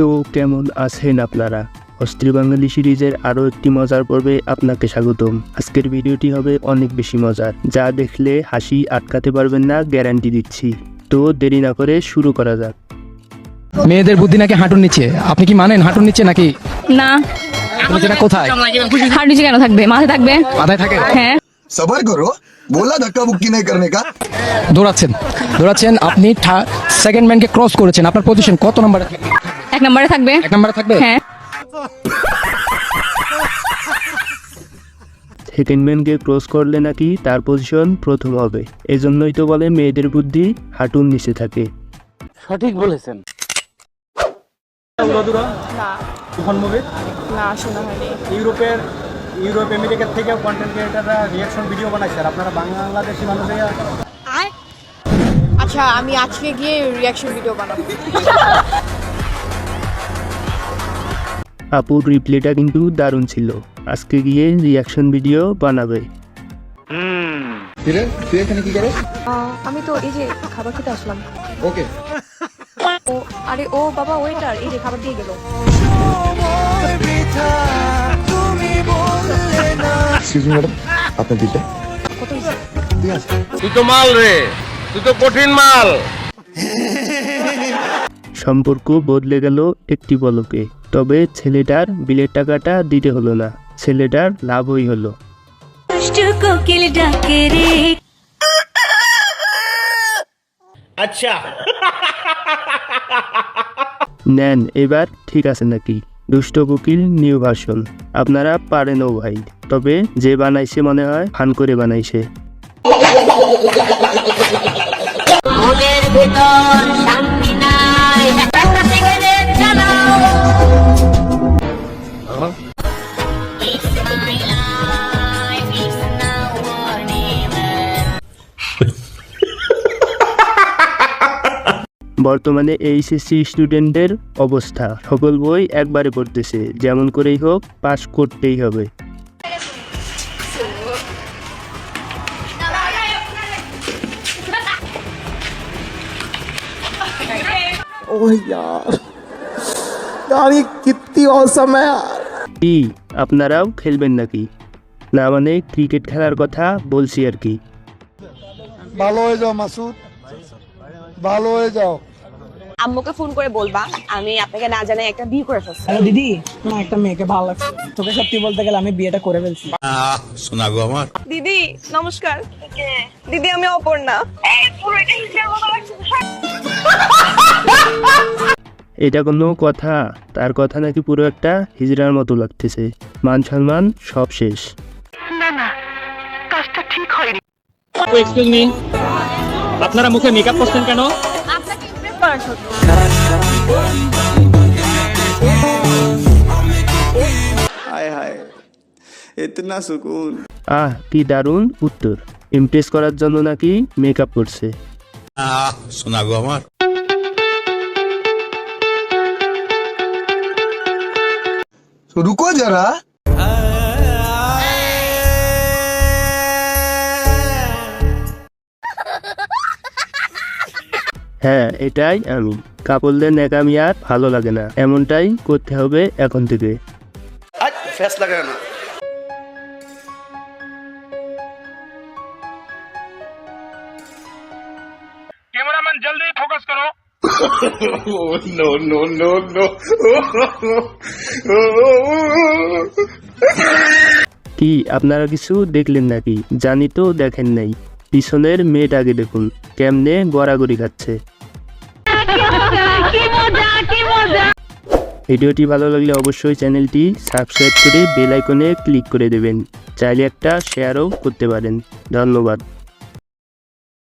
তো কেমন আছেন আপনারা? অস্থির বাঙালি সিরিজের আরও একটি মজার পর্বে আপনাকে স্বাগতম। আজকের ভিডিওটি হবে অনেক বেশি মজার, যা দেখলে হাসি আটকাতে পারবেন না, গ্যারান্টি দিচ্ছি। তো দেরি না করে শুরু করা যাক। মেয়েদের বুদ্ধি নাকি হাঁটুর নিচে, আপনি কি মানেন হাঁটুর নিচে নাকি? না, যেটা কোথায়? হাঁটুর নিচে কেন থাকবে? মাথায় থাকবে। মাথায় থাকে? হ্যাঁ। सबर करो, बोला धक्का मुक्की नहीं करने का। দৌড়াচ্ছেন আপনি, সেকেন্ড ম্যানকে ক্রস করেছেন, আপনার পজিশন কত নম্বরে থাকবে? এক নম্বরে থাকবে। এক নম্বরে থাকবে? হ্যাঁ। সেকেন্ড ম্যানকে ক্রস করলে নাকি তার পজিশন প্রথম হবে। এজন্যই তো বলে মেয়েদের বুদ্ধি হাঁটুর নিচে থাকে। সঠিক বলেছেন। ইউরোপ আমেরিকা থেকে কন্টেন্ট ক্রিয়েটাররা রিঅ্যাকশন ভিডিও বানায় স্যার, আপনারা বাংলাদেশি মানুষেরা। আচ্ছা, আমি আজকে গিয়ে রিঅ্যাকশন ভিডিও বানাবো। আপুর রিপ্লাইটা কিন্তু দারুণ ছিল। আজকে গিয়ে রিঅ্যাকশন ভিডিও বানাবে। তুই এখানে কি করছ? আমি তো এই যে খাবার খেতে আসলাম। ওকে। ও আরে ও বাবা ওয়েটার, এই যে খাবার দিয়ে গেল। एक्सक्यूज मी मैडम, আপনার বিলটা কত হয়েছে? তুই তো মাল রে, তুই তো কঠিন মাল। সম্পর্ক বদলে গেল একটি পলকে। তবে ছেলেটার বিলের টাকাটা দিতে হলো না, ছেলেটার লাভই হলো। আচ্ছা, নেন, এবার ঠিক আছে নাকি? দুষ্ট কোকিল নিউ ভার্সন। আপনারা পারেনও ভাই, তবে যে বানাইছে মনে হয় ফান করে বানাইছে। বর্তমানে এইচএসসি স্টুডেন্টদের অবস্থা, সকল বই একবারে পড়তেছে, যেমন করেই হোক পাস করতেই হবে। ओह यार ये कितनी औसम है यार। কি আপনারাও খেলবেন নাকি? না মানে ক্রিকেট খেলার কথা বলছি আর কি। ভালো হয়ে যাও মাসুদ, ভালো হয়ে যাও। আম্মুকে ফোন করে বলবা আমি আপনাকে না জানাই একটা বিয়ে করে ফেলছি। হ্যালো দিদি, তোমার একটা মেয়েকে ভালো লাগছে। তোকে সত্যি বলতে গেলে আমি বিয়েটা করে ফেলছি। শোনা গো আমার দিদি নমস্কার। দিদি আমি অপর্ণা। এটা কোনো কথা? তার কথা নাকি পুরো একটা হিজড়ার মতো লাগতেছে। মান সম্মান সব শেষ। এক্সকিউজ মি, আপনারা মুখে মেকআপ করছেন কেন? আপনাকে ইমপ্রেস করার জন্য। हाय हाय इतना सुकून। কি দারুণ উত্তর। ইমপ্রেস করার জন্য নাকি মেকআপ করছে। শোনা গো আমার रुको जरा। হ্যাঁ, এটাই আমি। কাপড়দের ন্যাকামি আর ভালো লাগে না, এমনটাই করতে হবে এখন থেকে। ফেসলা কেন? ক্যামেরাম্যান জলদি ফোকাস করো। No no no no. কি আপনারা কিছু দেখলেন নাকি? জানি তো দেখেন নাই। পিছনের মেয়েটাকে দেখুন কেমনে গড়াগড়ি খাচ্ছে। ভিডিওটি ভালো লাগলে অবশ্যই চ্যানেলটি সাবস্ক্রাইব করে বেল আইকনে ক্লিক করে দেবেন। চাইলে একটা শেয়ারও করতে পারেন। ধন্যবাদ।